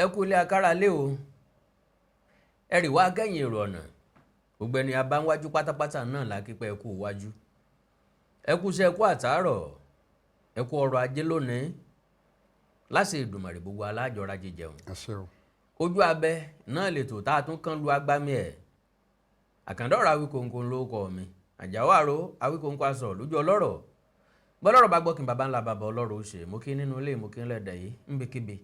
ẹ kú ilé akára lé o ẹrì wá kẹ́yìn èrò ọ̀nà gbogbo ẹni abáwájú pátápátá náà lákípẹ́ ẹ kú wájú ẹ kú iṣẹ́ ẹ kú àtàárọ̀ ẹ kú ọrọ̀ ajé lónìí láṣẹ Èdùmàrè gbogbo alájọra jíjẹun ojú abẹ náà lètò tá a tún kán lu agbámi ẹ̀ Àkàndọ̀rọ̀ Awíkóńkó lórúkọ mi Àjàó Àrò Awíkóńkó aṣọ lójú ọlọ́rọ̀ bọ́lọ́rọ̀ bá gbọ́ kí n bàbá ńlá bàbá ọlọ́rọ̀ ó ṣe mo kí nínú ilé mo kí ń lẹ́dẹ̀ yìí níbikíbi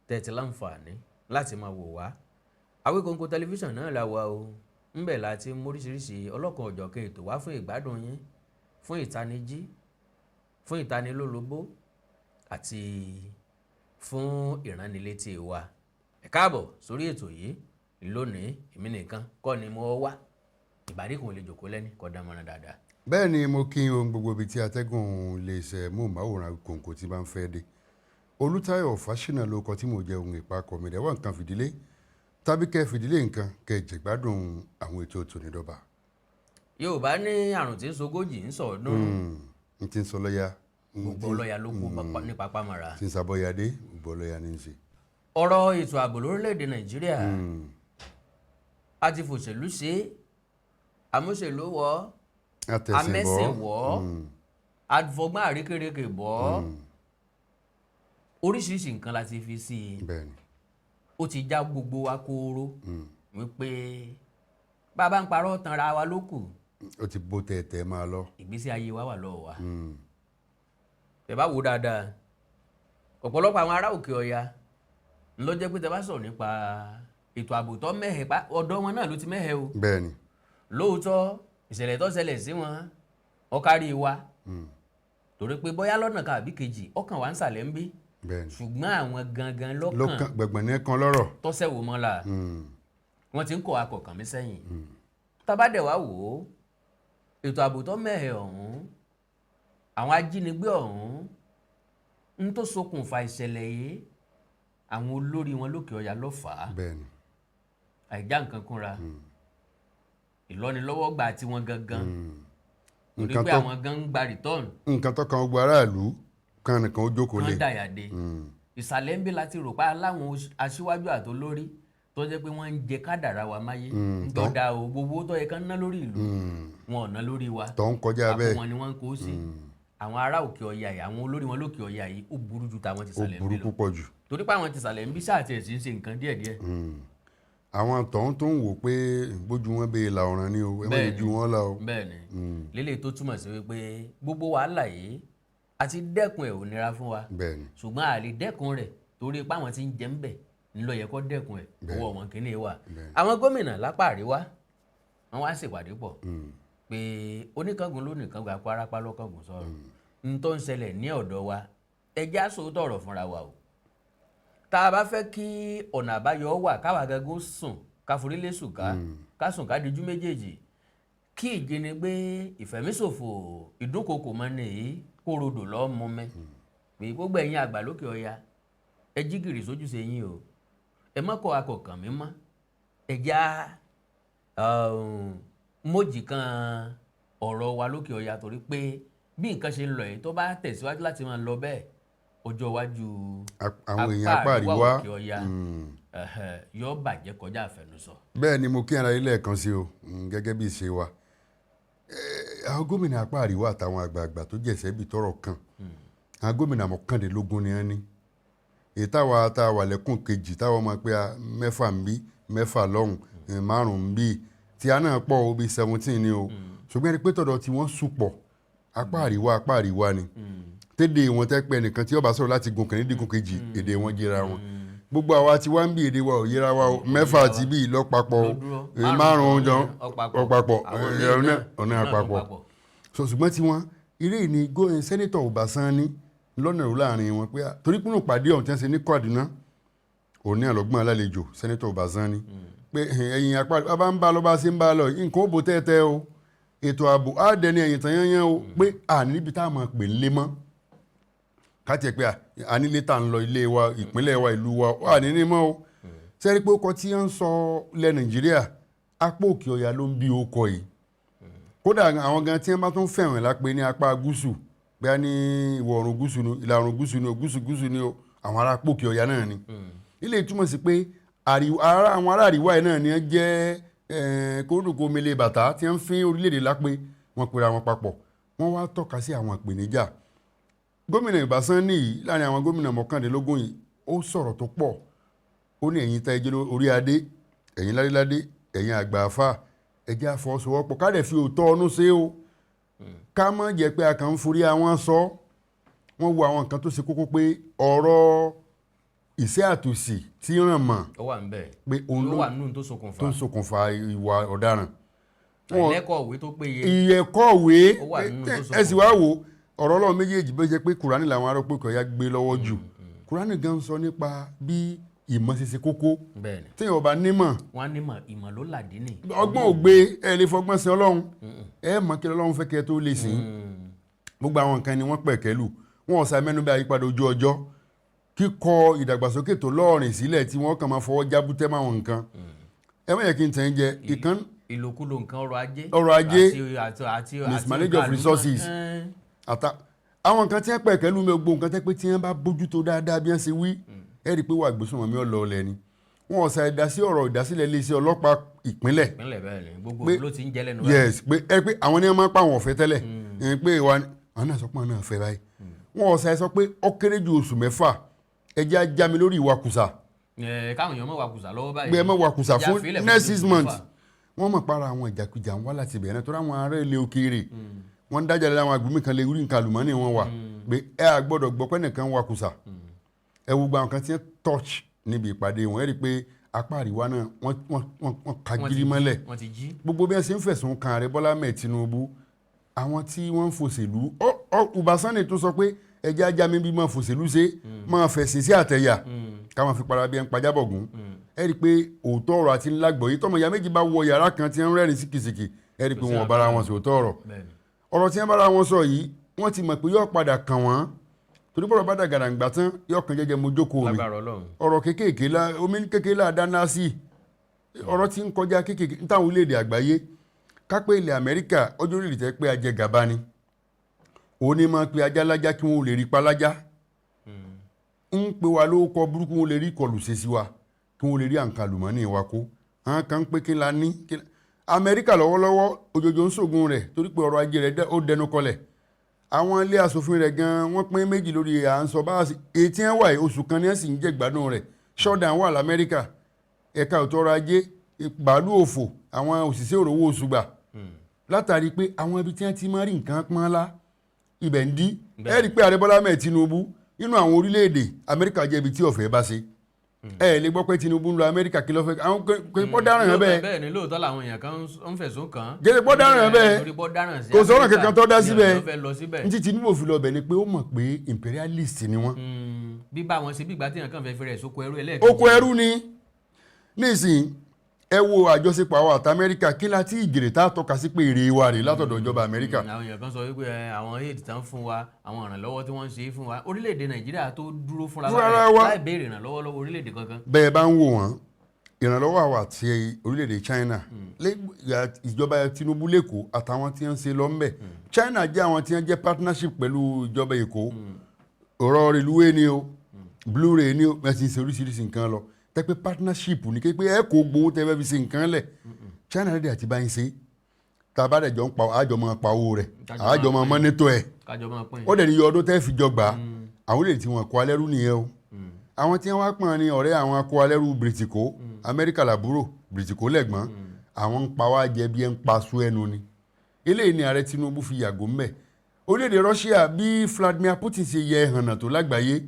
tẹ̀tí láǹfààní láti máa wò wá Awíkóńkó tẹlifíṣàn náà la wà o ńbẹ̀ láti móríṣiríṣi ọlọ́kan ọ̀jọ̀kan ètò wá fún ìgbádùn yín fún ìtanijí fún ìtanilólobó àti fún ìránnilétí wa ẹ káàbọ̀ sórí ètò yìí lónìí èmi nìkan kọ́ ni mo wá ìbàdí kan lè jòkó lẹ́ni kọ́ dámọ̀ràn dáadáa. bẹ́ẹ̀ ni mo kí ohun gbogbo ibi tí atẹ́gùn lè ṣe móhùnmáwòrán Awíkóńkó tí bá ń fẹ́ dé Olútáyọ̀ Fáṣínà ló kọ tí mo jẹ ohun ìpakọ̀ mi dẹ́wọ́ nǹkan fìdílé tàbí kẹ́ fìdílé nǹkan kẹ́ jẹ̀gbádùn àwọn ètò tònídọ́ba. Yorùbá ní àrùn tí ń sogójì ń sọ̀ọ́dún. n ti ń sọ lọ́ya. gbogbo ọlọ́ya ló kú ní pápámọ́ra. tí ń sabọ́yadé gbogbo ọlọ́ya ní í ṣe. ọ̀rọ̀ ètò ààbò lórílẹ̀‐èdè Nàìjíríà a ti fòṣèlú ṣe àmúṣèlú wọ̀ amẹ́sìn wọ̀ àfọgbọ́n àríkèrèkè bọ́ oríṣiríṣi nǹkan la ti fi sí i. bẹ́ẹ̀ni. ó ti já gbogbo wa kóró wípé bàbá ń parọ́ tanra wa ló kù. ó ti bó tẹ̀tẹ̀ máa lọ. ìgbésí ayé wa wà lọ́wọ́ wa. tẹ́ bá wò dáadáa ọ̀pọ̀lọpọ̀ àwọn ará òkè ọya ló jẹ́ pé tẹ́ bá sọ̀rọ̀ nípa ètò ààbò tó mẹ́hẹ̀ ọ̀dọ̀ wọn náà ló ti mẹ́hẹ̀ o. bẹ́ẹ̀ni. lóòótọ́ ìṣẹ̀lẹ̀ tó ṣẹlẹ̀ sí wọn ó kárí wa torí pé bóyá lọ́nà kan àbí kejì ọkàn wa ń sàlẹ̀ ń bí ṣùgbọ́n àwọn gangan lọ́kàn gbẹ̀gbẹ̀ ní kan lọ́rọ̀ tọ́sẹ̀ wò mọ́la wọ́n ti ń kọ́ akọ̀kan mi sẹ́yìn tábàdẹ̀ wá wò ó ètò ààbò tó mẹ́hẹ̀ ọ̀hún àwọn ajínigbé ọ̀hún ń tó ṣokùnfà ìṣẹ̀lẹ̀ yìí àwọn olórí wọn lókè ọya ló fà á àìjá nǹkan kúnra ìlọ́nilọ́wọ́ gbà tí wọ́n gangan torí pé àwọn gan ń gba return. nǹkan tó kan gbogbo aráàlú kan nìkan ó jókòó lé. wọ́n dàyàdé ìsàlẹ̀ ń bí láti rò pa láwọn aṣíwájú àtolórí tó jẹ́ pé wọ́n ń jẹ kádàrá wa máyé ńdọ́dà o gbogbo tó yẹ kán ná lórí ìlú wọn ò ná lórí wa tó ń kọjá bẹ́ẹ̀ àpò wọn ni wọ́n ń kó sí àwọn ará òkè ọya yìí àwọn olórí wọn lókè ọya yìí ó burú ju tàwọn ti sàlẹ̀ ń bí lọ ó burú púpọ̀ jù torí pé àwọn ti sàlẹ̀ ń bí sáà tiẹ̀ sì ń ṣe nǹkan díẹ̀díẹ̀. àwọn tọ̀hún tó ń wò pé bójú wọn bẹ́ẹ̀ la ọ̀ràn ni o ẹ má lè ju wọn la o. bẹ́ẹ̀ni lélẹ̀ tó túmọ̀ sí wípé gbogbo wàhálà yìí àti dẹ́kun ẹ̀ ò nira fún wa ṣùgbọ́n a lè dẹ́kun rẹ̀ torí pé àwọn tí ń jẹ ń bẹ̀ ńlọ yẹ kó dẹ́kun ẹ̀ owó ọmọ kìíní wà. àwọn gómìnà lápá àríwá wọn wá ṣèpàdé pọ̀ pé oníkangun lónìkangun apárápá lọ́kàngùn sọ̀rọ̀ n tó ń ṣẹlẹ̀ ní ọ̀dọ̀ wa ẹjẹ́ àsòótọ́ ọ̀rọ̀ fúnra wa o tá a bá fẹ́ kí ọ̀nà àbáyọ wà káwa gangan sùn káforílé sùn ká sùn ká dijú méjèèjì kí ìjínigbé ìfẹ̀míṣòfò ìdúnkokò mọ́ nìyí kó rodò lọ́ọ́ mú mẹ́ pé gbogbo ẹ̀yin àgbà lókè ọya ẹ jí gìrì sójúṣe yín o ẹ má kọ́ akọ̀kàn mi mọ́ ẹ já mójì kan ọ̀rọ̀ wa lókè ọya torí pé bí nǹkan ṣe ń lọ yìí tó bá tẹ̀síwájú láti máa lọ bẹ́ẹ̀ ọjọ́ iwájú àwọn èèyàn apá àríwá òkè ọya yóò bàjẹ́ kọjá àfẹnusọ. bẹ́ẹ̀ ni mo kí ara ilé ẹ̀kan sí o gẹ́gẹ́ bí ìṣe wa àwọn gómìnà apá àríwá àtàwọn àgbààgbà tó jẹ̀sẹ̀ bí tọ́rọ̀ kan àwọn gómìnà mọ́kàndínlógún ni wọ́n ní èyí táwa tá a wà lẹ́kùn kejì táwọn ọmọ pé mẹ́fà ń bí mẹ́fà lọ́hùn márùn-ún ń bí tí a náà pọ̀ ó bí 17 ni o ṣùgbọ́n ẹni pé tọ̀dọ̀ tí wọ́n sùpọ̀ apá àríwá ni tédè wọn tẹ́ pẹ́ nìkan tí ó bá sọ̀rọ̀ láti gun kìíní dígun kejì èdè wọn jẹra wọn gbogbo àwa tí wá ń bí èdè wa ò yẹra wa mẹ́fà àti bí ìlọ́pàpọ̀ márùn-ún jọ ọ̀pàpọ̀ ọ̀nà àpapọ̀ ṣùgbọ́n tí wọ́n eré ní sẹ́nitọ̀ Ọbásanjọ́ ní lọ́nà ìrú láàrin wọn pé torí pínlẹ̀ pàdé ọ̀hún tí wọ́n ṣe ní Kaduna òní àlọ́gbọ́n alálejò sẹ́nitọ̀ Ọbásanjọ́ ní pé ẹ̀yìn apá bá ń bá lọ bá ṣe ń bá lọ nǹkan ó bò tẹ́tẹ́ o ètò ààbò á dẹni ẹ̀yìn tán yányán o pé àní níbi tá a máa pè ń lé mọ́ káti ẹ̀ pé ànílé tá à ń lọ ilé wa ìpínlẹ̀ wa ìlú wa wà ní nímọ́ o sẹ́rí pé ó kọ tí wọ́n ń sọ lẹ́ Nàìjíríà apá òkè ọya ló ń bí ó kọ yìí kódà àwọn gan tí wọ́n bá tún fẹ̀wọ̀n lápẹ́ ní apá gúúsù bẹ́ẹ̀ ní ìwọ̀ oòrùn gúúsù ni ìlà oòrùn gúúsù ni o gúúsù ni o àwọn ará apá òkè ọya náà ni ilé ìtumọ̀ sí pé àwọn ará àríwá yìí náà ni wọ́n jẹ́ kóródùkú mele bàtà tí wọ́n ń fín orílẹ̀-èdè lápé wọ́n pera wọn papọ̀ wọ́n wá tọ́ka sí àwọn ìpèníjà. Gómìnà Ìbásán nìyí láàrin àwọn gómìnà 19 yìí ó sọ̀rọ̀ tó pọ̀ ó ní ẹ̀yin tá ẹ jẹ́ orí adé ẹ̀yin ládéládé ẹ̀yin àgbà àfà ẹ jẹ́ àfọwọ́sowọ́pọ̀ ká dẹ̀ fi òótọ́ ọnú ṣe o ká má jẹ́ pé a kàn ń forí àwọn sọ. Wọ́n wo àwọn nǹkan tó ṣe kókó pé ọ̀rọ̀ ìṣẹ́ àtòsí tí ń ràn mọ́ ó wà níbẹ̀ pé òun ló wà nínú tó ṣokùnfà ìwà ọ̀daràn. ìlẹ́kọ̀ọ́wé tó péye ìyẹ̀kọ́wé ó wà nínú tó ṣokùnfà. ẹ sì wá wò ọ̀rọ̀ Ọlọ́run méjèèjì bó jẹ́ pé Kùránì làwọn ará pé kò yá gbé lọ́wọ́ jù. Kùránì gan sọ nípa bí ìmọ̀ ṣe ṣe kókó téèyàn bá nímọ̀. wọ́n nímọ̀ ìmọ̀ ló làdí nì. ọgbọ́n ò gbé ẹ lè fọgbọ́n sin Ọlọ́run ẹ mọ̀ kí Ọlọ́run fẹ́ kẹ́ tó lè sìn. gbogbo àwọn nǹkan ni wọ́n pẹ̀kẹ́lù wọn ò sá mẹ́nu bí àyípadà ojú ọjọ́ kíkọ ìdàgbàsókè tó lọ́ọ̀rìn sílẹ̀ tí wọ́n kàn máa fọwọ́ jábútẹ́ máwọn nǹkan. ẹ má yẹ kí n tẹ̀ ń jẹ ìkan. ìlòkulò nǹkan ọrọ̀ ajé àti mismanage of resources àwọn nǹkan tí wọ́n pẹ̀kẹ́lù mi gbogbo nǹkan tẹ́ pé tí wọ́n bá bójútó dáadáa bí wọ́n ṣe wí ẹ rí i pé wà gbésùn mọ́mí ọ̀lọ́ ọ̀lẹ́ ni wọn ò ṣàìdá sí ọ̀rọ̀ ìdásílẹ̀ iléeṣẹ́ ọlọ́pàá ìpínlẹ̀ bẹ́ẹ̀ ni gbogbo ló ti ń jẹ́ lẹ́nu báyìí. yes pé àwọn ní wọ́n máa ń pa àwọn ọ̀fẹ́ tẹ́lẹ̀ pé àwọn náà sọ pé àwọn náà fẹ́ báyìí wọn ò ṣàì sọ pé ó kéré ju oṣù 6 ẹjẹ́ ajá mi lórí ìwakùsà. káwọn èèyàn mọ̀ wakùsà lọ́wọ́ báyìí. gbé ẹ mọ̀ wakùsà fún next 6 months wọ́n mọ̀ para àwọn ìjàkújà ń wá láti bẹ̀rẹ̀ tó ráwọn ará ilé òkèèrè wọ́n ń dájà láwọn agbómi kan lè rí nǹkan àlùmọ́ọ́nì wọn wà pé ẹ àgbọ́dọ̀ gbọ́ pé nìkan wakùsà ẹ wo gba nǹkan tí wọ́n touch níbi ìpàdé wọn ẹ rí i pé apá àríwá náà wọ́n ka gírí mọ́lẹ̀ gbogbo bí wọ́n ṣe ń fẹ̀sùn kan Ààrẹ Bọ́lá Ahmed Tinubu àwọn tí wọ́n ń fòṣèlú Ìbásán ni tó sọ pé ẹjẹ́ ajá mi bí máa fòṣèlú ṣe máa fẹ̀sìn sí àtẹ̀yà káwọn fi para bí ẹ ń pajábọ̀gùn ẹ rí i pé òótọ́ ọ̀rọ̀ àti ńlágbọ̀ yìí tọmọ ìyá méjì bá wọ yàrá kan tí wọ́n ń rẹ́rìn síkìsìkì ẹ rí i pé wọn ò bára wọn sọ òótọ́ ọ̀rọ̀ tí wọ́n bára wọn sọ yìí wọ́n ti mọ̀ pé yóò padà kàn wọ́n torí bọ́rọ̀ bá dàgàrà ńgbà tán yóò kàn jẹ́jẹ́ mo jókòó mi ọ̀rọ̀ kéékèèké omi kéékèèké láàdáná sí ọ̀rọ̀ tí ń kọjá kéékèèké ní táwọn orílẹ̀-èdè àgbáyé kápẹ́ ilẹ̀ Amẹ́ríkà ọjọ́ orílẹ̀-èdè tẹ́ pé ajẹ́ gàba ni òun ni máa pe ajá lájá kí wọ́n lè rí palájá ń pe wa lówó kọ burúkú wọn lè rí ìkọlù ṣe sí wa kí wọ́n lè rí àǹkàlùmọ́nì wa kó àwọn kan ń pé kí la ní Amẹ́ríkà lọ́wọ́lọ́wọ́ òjòjò ń ṣògùn rẹ̀ torí pé ọrọ̀ ajé rẹ̀ ó dẹnu kọlẹ̀ àwọn ilé asòfin rẹ̀ gan wọ́n pín méjì lórí à ń sọ báàsì ètí ẹ̀ wà oṣù kan ní ẹ̀ sì ń jẹ́ gbádùn rẹ̀ shutdown wà l'Amẹ́ríkà ẹ̀ka ètò ọrọ̀ ajé bàálù òfò àwọn òṣìṣẹ́ òrówó oṣù gbà látàrí pé àwọn ibi tí wọ́n ti máa rí nǹkan pọ́n lá ibẹ̀ ń dí ẹ̀ rí pé Ààrẹ Bọ́lá Ahmed Tinubu nínú àwọn orílẹ̀-èdè Amẹ́ríkà jẹ́ ibi tí ọ̀fẹ́ bá ṣe ẹ lè gbọ́ pé Tinubu ń lọ Amẹ́ríkà kí ló fẹ́ àwọn kò dáràn yẹn bẹ́ẹ̀. bẹ́ẹ̀ ni lóòótọ́ làwọn èèyàn kan ń fẹ̀sùn kàn. gẹ́gẹ́ bọ́ dáràn yẹn bẹ́ẹ̀ kò sọ̀rọ̀ kankan tó dá síbẹ̀ ní ti Tinubu fi lọ bẹ̀ ni pé ó mọ̀ pé imperialist ni wọ́n. bí bá wọn ṣe bí ìgbà tí èèyàn kàn fẹ́ fẹ́rẹ̀ sóko ẹrú ẹlẹ́ẹ̀kejì. oko ẹrú ni nísìnyí ẹ wo àjọṣepọ̀ àwọn àti Amẹ́ríkà kí la ti ìjèrè tá a tọ́ka sí pé èrè wa rè látọ̀dọ̀ ìjọba Amẹ́ríkà. àwọn èèyàn kan sọ wípé àwọn aid tán fún wa àwọn ìrànlọ́wọ́ tí wọ́n ń ṣe fún wa orílẹ̀-èdè Nàìjíríà tó dúró fúnra láì béèrè ìrànlọ́wọ́ lọ́wọ́ orílẹ̀-èdè kankan. bẹ́ẹ̀ bá ń wò wọ́n ìrànlọ́wọ́ àwọn àti orílẹ̀-èdè China ìjọba Tinubu lẹ́kọ̀ọ́ àtàwọn tí wọ́n ń ṣe lọ́nbẹ̀ China jẹ́ àwọn tí wọ́n jẹ́ partnership pẹ̀lú ìjọba Èkó ọ̀rọ̀ rèlúwé ni o Blu-ray ni o mẹ́sìn ṣe oríṣiríṣi nǹkan lọ tẹ́pẹ́ partnership ní képe ẹ kò gbowó tẹ́fẹ́ fi ṣe nǹkan lẹ̀ China rẹ̀ àti báyìí ṣe tàbá rẹ̀ jọ ń pa àjọ máa pa owó rẹ̀ àjọ máa mọ́nítọ̀ ẹ̀ ó dẹ̀ ní iye ọdún tẹ́ fi jọ gbà àwọn olè tí wọ́n kó alẹ́rú nìyẹn o àwọn tí wọ́n wá pọ̀n ní ọ̀rẹ́ àwọn kó alẹ́rú Bìrìtìkó Amẹ́ríkà làbúrò Bìrìtìkó lẹ́gbọ́n àwọn ń pa wá jẹ bí ẹ ń pa sú ẹnu ni eléyìí ni ààrẹ Tinubu fi yàgò ńbẹ̀ orílẹ̀-èdè Russia bí Vladimir Putin ṣe yẹ ẹ̀hànà tó lágbàáyé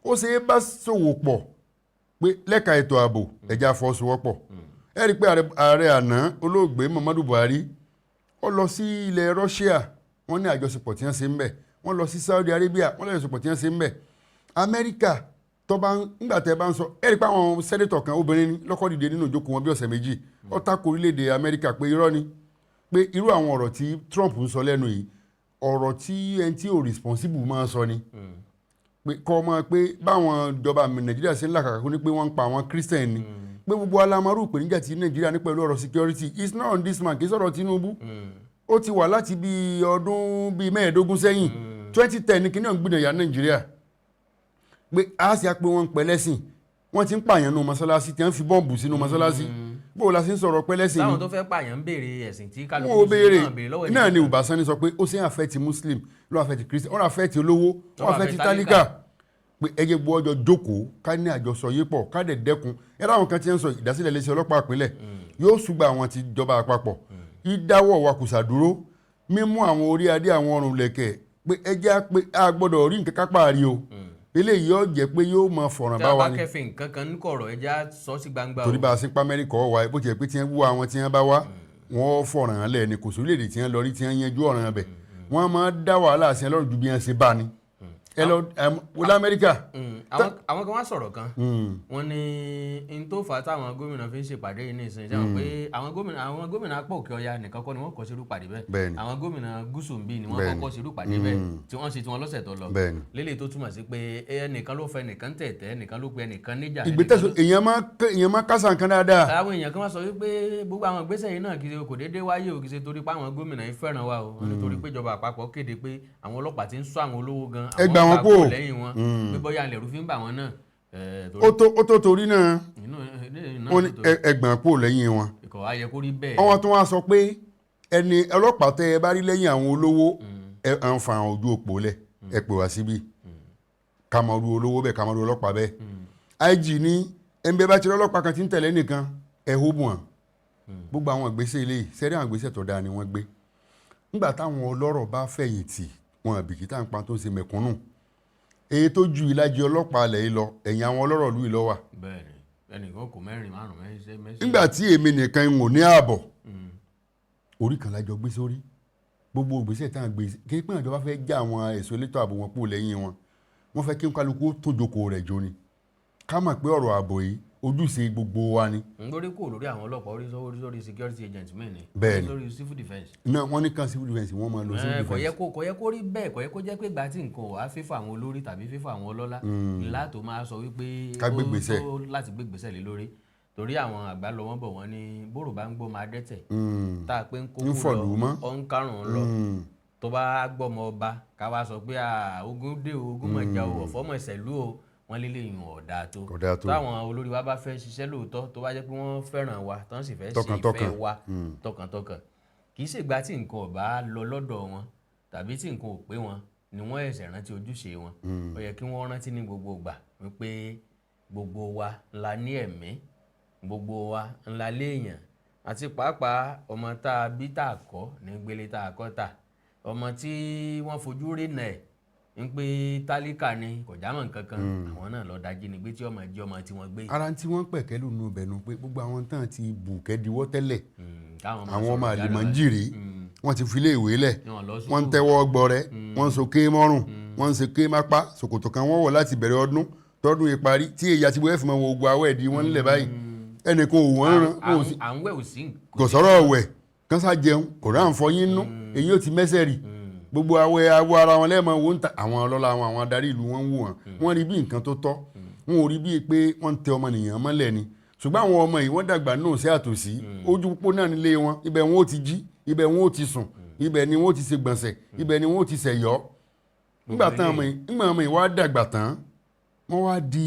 ó ṣe é bá ṣòwò pọ̀ pé lẹ́ka ètò ààbò ẹja fọwọ́sowọ́pọ̀ ẹ rí i pé ààrẹ àná olóògbé Muhammadu Buhari ó lọ sí ilẹ̀ Russia wọ́n ní àjọṣepọ̀ tí wọ́n ṣe ń bẹ̀ wọ́n lọ sí Saudi Arabia wọ́n ní àjọṣepọ̀ tí wọ́n ṣe ń bẹ̀ Amẹ́ríkà tọ́ba ńgbà tẹ́ bá ń sọ ẹ rí i pé àwọn sẹ́nẹ́tọ̀ kan obìnrin ní lọ́kọ́ dìde nínú ìjókòó wọn bí ọ̀sẹ̀ méjì ó tako orílẹ̀-èdè Amẹ́ríkà pé irọ́ ni pé irú àwọn ọ̀rọ̀ tí Trump ń sọ lẹ́nu yìí ọ̀rọ̀ tí ẹni tí ò responsible máa ń sọ ni pé kọ́ ọmọ pé báwọn ìjọba Nàìjíríà ṣe ń làkàkà kó ní pé wọ́n ń pa àwọn Christian ni pé gbogbo alamaru ìpèníjà tí Nàìjíríà ní pẹ̀lú ọ̀rọ̀ security is not on this man kì í sọ̀rọ̀ Tinubu ó ti wà láti bí ọdún bíi 15 sẹ́yìn 2010 ní kíní ọ̀gbìn ẹ̀yà Nàìjíríà pé a sì á pé wọ́n ń pẹ́ lẹ́sìn wọ́n ti ń pààyàn nínú mọ́sálásí tí wọ́n fi bọ́ǹbù sínú mọ́sálásí bó la ṣe ń sọ̀rọ̀ pẹ́lẹ́sìn ni. táwọn tó fẹ́ pààyàn ń béèrè ẹ̀sìn tí kálukú wọ́n béèrè lọ́wọ́ náà ni Ọbásanjọ́ sọ pé ó ṣe ń àfẹ́tì muslim ló àfẹ́tì christian ó àfẹ́tì olówó ó àfẹ́tì tálíkà pé ẹjẹ gbọ́ ọjọ́ jókòó ká ní àjọsọ yé pọ̀ ká dẹ̀ dẹ́kun ẹ̀rọ àwọn kan ti ń sọ ìdásílẹ̀ iléeṣẹ́ ọlọ́pàá ìpínlẹ̀ yóò ṣùgbọ́n àwọn ti jọba àpapọ̀ ìdáwọ́ wakùsà dúró mímú àwọn orí adé àwọn ọrùn lẹ̀kẹ̀ pé ẹjẹ́ pé a gbọ́dọ̀ rí nǹkan kápá rí o eléyìí yóò jẹ́ pé yóò máa fọ̀ràn bá wa ni. tí a bá kẹfìn nǹkan kan ní kọ̀rọ̀ ẹja sọ sí gbangba o. torí bá a sí pamẹ́ríkà ọ̀wá bó ti yẹ pé tí wọ́n wú àwọn tí wọ́n bá wá wọ́n fọ̀ràn án lẹ̀ ni kò sórílẹ̀-èdè tí wọ́n lọ rí tí wọ́n yanjú ọ̀ràn bẹ̀ wọ́n máa dá wàhálà sí ẹlọ́run ju bí wọ́n ṣe bá ni. ẹ lọ wọlé Amẹ́ríkà. àwọn kan wá sọ̀rọ̀ kan wọ́n ní n tó fà á táwọn gómìnà fi ń ṣèpàdé yìí ní ìsinyìí sẹ́wọ̀n pé àwọn gómìnà apá òkè ọya nìkan kọ́ ni wọ́n kọ́ sí irúpàdé bẹ́ẹ̀ àwọn gómìnà gúúsù ń bí ni wọ́n kọ́kọ́ sí irúpàdé bẹ́ẹ̀ tí wọ́n ṣe tiwọn lọ́sẹ̀ tó lọ lélẹ̀ tó túmọ̀ sí pé ẹnìkan ló fẹ́ nìkan tẹ̀tẹ̀ ẹnìkan ló pe ẹnìkan níjà. ìgbésẹ̀ èèyàn máa kásá nǹkan dáadáa. àwọn èèyàn kan wá sọ wípé gbogbo àwọn ìgbésẹ̀ yìí náà kò déédéé wáyé o kì í ṣe torí pé àwọn gómìnà yìí fẹ́ràn wa o wọ́n nítorí pé ìjọba àpapọ̀ kéde pé àwọn ọlọ́pàá ti ń sọ àwọn olówó gan àwọn ọ̀pá lẹ́yìn wọn pé bóyá ilẹ̀ rúfin bà wọ́n náà. ó tó torí náà wọ́n ní ẹgbọ̀n pò lẹ́yìn wọn. ìkọ̀ ayẹ kó rí bẹ́ẹ̀. wọ́n tún wá sọ pé ẹni ọlọ́pàá tẹ ẹ bá rí lẹ́yìn àwọn olówó ẹ ń fa àwọn ojú òpó lẹ̀ ẹ pè wá síbí kàmọ́rú olówó bẹ́ẹ̀ kàmọ́rú ọlọ́pàá bẹ́ẹ̀. IG ní ẹnbẹ́ bá ti rí ọlọ́pàá kan tí ń tẹ̀lé nìkan ẹ hó bù wọn. gbogbo àwọn ìgbésẹ̀ ilé sẹ́rí àwọn ìgbésẹ̀ tó dáa ni wọ́n gbé. nígbà táwọn ọlọ́rọ̀ bá fẹ̀yìntì wọn àbìkítà ń pa tó ń ṣe mẹ̀kúnnù èyí tó ju ìlàjì ọlọ́pàá alẹ̀ yìí lọ ẹ̀yìn àwọn ọlọ́rọ̀ lù í lọ wà. bẹ́ẹ̀ni ẹnìkan kò mẹ́rin márùn mẹ́sẹ̀. nígbà tí èmi nìkan ń wò ní ààbọ̀ orí kan lájọ gbé sórí gbogbo ìgbésẹ̀ tá à ń gbé kí pé àjọba fẹ́ já àwọn ẹ̀ṣọ́ elétò ààbò wọn kúrò lẹ́yìn wọn wọ́n fẹ́ kí kálukú tó jókòó rẹ̀ jó ni ká mọ̀ pé ọ̀rọ̀ ààbò yìí ojúṣe gbogbo wa ni. lórí kò lórí àwọn ọlọ́pàá orí sórí security agents mẹ́rin bẹ́ẹ̀ni lórí civil defence. náà wọ́n ní kan civil defence wọ́n máa lo civil defence. kò yẹ kó rí bẹ́ẹ̀ kò yẹ kó jẹ́ pé ìgbà tí nǹkan wàá fífọ́ àwọn olórí tàbí fífọ́ àwọn ọlọ́lá ńlá tó máa sọ wípé ká gbégbèsè ó láti gbégbèsè lé lórí torí àwọn àgbà lọ wọ́n bọ̀ wọ́n ní bóró bá ń gbọ́ máa dẹ́tẹ̀ tá a pé ń kó lọ ọ̀ ń karùn-ún lọ tó bá gbọ́mọ ọba ká wá sọ pé ogun dé ogun mọ̀ já o ọ̀fọ́ mọ̀ ìṣẹ̀lú o wọ́n lé lẹ́yìn ọ̀dà tó táwọn olórí wa bá fẹ́ ṣiṣẹ́ lóòótọ́ tó bá jẹ́ pé wọ́n fẹ́ràn wa tán sì fẹ́ ṣe ìfẹ́ wa tọkàntọkàn kì í ṣègbà tí nǹkan ò bá lọ lọ́dọ̀ wọn tàbí tí nǹkan ò pé wọn ni wọ́n ẹ̀sẹ̀ rántí ojúṣe wọn ó yẹ kí wọ́n rántí ní gbogbo ìgbà wípé gbogbo wa ńlá ní ẹ̀mí gbogbo wa ńlá léèyàn àti pàápàá ọmọ tá a bí tá a kọ́ ní gbélé tá a kọ́ tà ọmọ tí wọ́n fojú rí nà ẹ̀ ń pé tálíkà ni kò jámọ́ nǹkan kan àwọn náà lọ́ọ́ dájí ni gbé tí ọmọ ẹ̀jẹ̀ ọmọ tí wọ́n gbé. ara tí wọ́n pẹ̀kẹ́ ló nu bẹ̀nu pé gbogbo àwọn tán ti bù kẹ́díwọ́ tẹ́lẹ̀ àwọn ọmọ àlùmọ́njìrì wọ́n ti fi ilé ìwé lẹ̀ wọ́n ń tẹ́wọ́ gbọ́rẹ́ wọ́n ń so ké mọ́rùn wọ́n ń so ké mápá ṣòkòtò kan wọ́n wọ̀ láti bẹ̀rẹ̀ ọdún tọ́dún ìparí tí èyí àti wẹ́ẹ̀fì máa wo ogun awẹ́ ẹ̀dí wọn nílẹ̀ báyìí ẹnìkan ò wọ́n rán kò sọ̀rọ̀ ọ̀wẹ̀ kán sá jẹun kò rán àǹfọyín nú èyí ò ti mẹ́sẹ̀ rì gbogbo awọ ara wọn lẹ́ẹ̀mọ wo ń ta àwọn ọlọ́lá àwọn adarí ìlú wọn ń wò wọn wọ́n rí bí nǹkan tó tọ́ wọn ò rí bíi pé wọ́n ń tẹ ọmọnìyàn mọ́lẹ̀ ni ṣùgbọ́n àwọn ọmọ yìí wọ́n dàgbà náà sí àtòsí ojú pópó náà nílé wọn ibẹ̀ wọn ó ti jí ibẹ̀ wọn ó ti sùn ibẹ̀ ni wọn ó ti ṣe gbọ̀nsẹ̀ ibẹ̀ ni wọn ó ti ṣẹ̀yọ́ nígbà tán ọmọ yìí wá dàgbà tán wọ́n wá di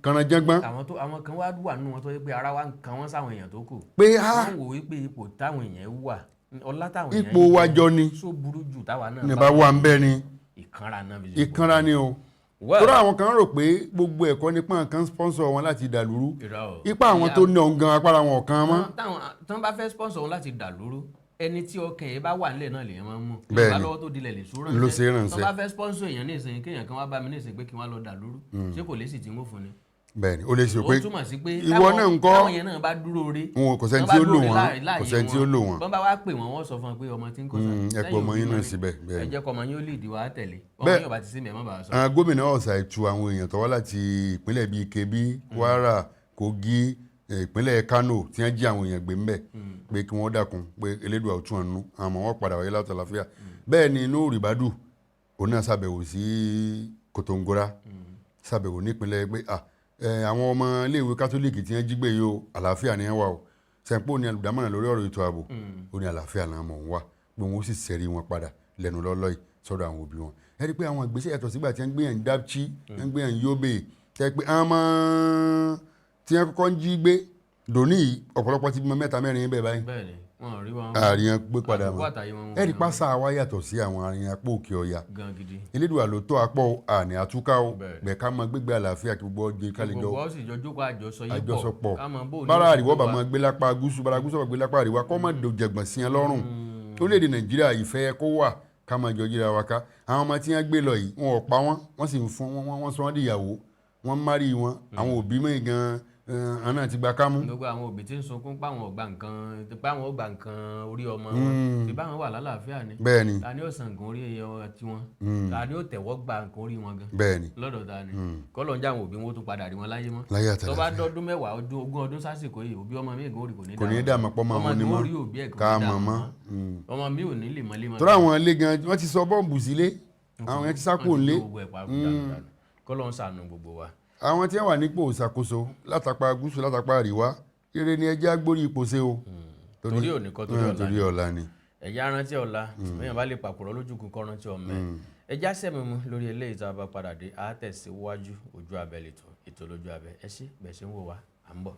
kànáńjàngbọ́n. àwọn kan wá wà nínú wọn tó yẹ pé ara wa ń kan wọ́n sáwọn èèyàn tó kù. pé wọ́n wò wípé ipò táwọn èèyàn wà ọlá táwọn èèyàn ipò wájọ ni so burú jù táwa náà bá wà ń bẹ ni ìkanra ni o. torí àwọn kan rò pé gbogbo ẹ̀kọ́ nípa nǹkan sponsor wọn láti dàlúrú ipa àwọn tó ní ọ̀ngàn apára wọn ọ̀kan mọ́. tán bá fẹ́ sponsor wọn láti dàlúrú ẹni tí ọkàn yẹn bá wà nílẹ̀ náà lèèyàn máa ń mú bá lọ́wọ́ tó dilẹ̀ lè sùúrù ránṣẹ́ tán bá fẹ́ sponsor èèyàn ní ìsìn kéèyàn kan wá bá mi ní ìsìn pé kí wọ́n lọ dàlúrú ṣé kò lè sì tí ń wò fún ni. bẹ́ẹ̀ni o lè sọ pé ó túmọ̀ sí pé ìwọ náà ń kọ́ táwọn yẹn náà bá dúró re wọn kò sẹ́ni tí ó lò wọ́n kò sẹ́ni tí ó lò wọ́n. bọ́n bá wá pè wọ́n wọ́n sọ fún un pé ọmọ tí ń kọ́ sáà ẹ̀pọ̀ ọmọ yín náà síbẹ̀ ẹ jẹ́ kọ́ ọmọ yín ó lè di wàá tẹ̀lé ọmọ yín ò bá ti sí mi ẹ̀ má bàa sọ. gómìnà ọ̀sà ìtu àwọn èèyàn tó wá láti ìpínlẹ̀ bíi Kebbi Kwara Kogi ìpínlẹ̀ Kano tí wọ́n jí àwọn èèyàn gbé ńbẹ̀ pé kí wọ́n dákun pé Elédùà ó tún ọ̀nù àmọ́ wọ́n padà wáyé láti àlàáfíà bẹ́ẹ̀ ni inú rìbádù òun náà ṣàbẹ̀wò sí Kòtòngórà ṣàbẹ̀wò nípínlẹ̀ pé àwọn ọmọ iléèwé kátólíìkì tí wọ́n jí gbé yìí o àlàáfíà ni wọ́n wà o sẹ́ńpó ní olùdámọ̀ràn lórí ọ̀rọ̀ ètò ààbò ó ní àlàáfíà náà mọ̀ ń wá pé wọ́n sì ṣẹ́rí wọn padà lẹ́nu lọ́lọ́ yìí sọ́dọ̀ àwọn òbí wọn ẹ rí i pé àwọn ìgbésẹ̀ yàtọ̀ sígbà tí wọ́n gbé yàn Dapchi wọ́n gbé yàn Yobe tẹ́ pé àmọ́ tí wọ́n kọ́kọ́ ń jí gbé dòní yìí ọ̀pọ̀lọpọ̀ ti bímọ 3 mẹ́rin bẹ́ẹ̀ báyìí. bẹ́ẹ̀ni wọn rí wọn. àríyàn gbé padà mọ́ ẹ̀rí pásá wa yàtọ̀ sí àwọn àríyàn apó òkè ọya. gan gidi. elédùà ló tó apọ̀ àní àtúkà ó bẹ̀ẹ̀ká máa gbégbé àlàáfíà kí gbogbo ọjọ́ kálíjọ. gbogbo ọ̀sìn jọ jókòó àjọsọpọ̀. bára àríwọ̀ bá máa gbé lápá gúúsù bára gúúsù bá gbé lápá àríwá kọ́ máa dòjẹ̀gbọ̀n sí ẹ lọ́rùn. orílẹ̀-èdè nàìjíríà ìfẹ́ kó wà ká máa jọ yíra wa ká. àwọn ọmọ tí wọ́n gbé lọ yìí wọn ò pa wọ́n sì ń fún wọn sọ wọ́n dìyàwó wọ́n márì wọn àwọn òbí mẹ́rin gan-an àná ti gba kámú. gbogbo àwọn òbí tí ń sunkún páwọn ọgbà nǹkan orí ọmọ wọn tí báwọn wà lálàáfíà ni. bẹ́ẹ̀ni. ta ni ó san nǹkan orí tiwọn ta ni ó tẹ̀wọ́ gba nǹkan orí wọn gan. bẹ́ẹ̀ni. lọ́dọ̀ ta ni kọ́lọ̀ ń jẹ́ àwọn òbí wọn tó padà rí wọn láyé mọ́. láyé àtàlàfíà. tó bá dọ́dún 10 ogún ọdún sásìkò yìí òbí ọmọ mi ègún orí kò ní dààmú pọ́ máa wọn ni mọ́ ká mọ̀ mọ́. ọmọ mi ò ní lè mọ́lé. tọ́lá àwọn ilé gan wọ́n ti sọ bọ́ọ̀bù sílé àwọn yẹn ti sákò ńlé. kọ́lọ̀ ń ṣàánú gbogbo wa. àwọn tí wọ́n wà nípò ìṣàkóso látàpá gúúsù látàpá àríwá eré ni ẹjẹ́ agbórí ipò ṣe o. torí òní kọ́ torí ọ̀la ni. ẹ̀yà rántí ọ̀la èèyàn bá lè pàkúrọ̀ lójúkun kọ́ rántí ọmọ ẹ̀. ẹjẹ́ àṣẹ̀mímú lórí eléyìí tá a bá padà dé àátẹ̀síwájú ojú abẹ́ lẹ́tọ̀ ètò lójú abẹ́ ẹ ṣé bẹ́ẹ̀ ṣe ń wò wá à ń bọ̀.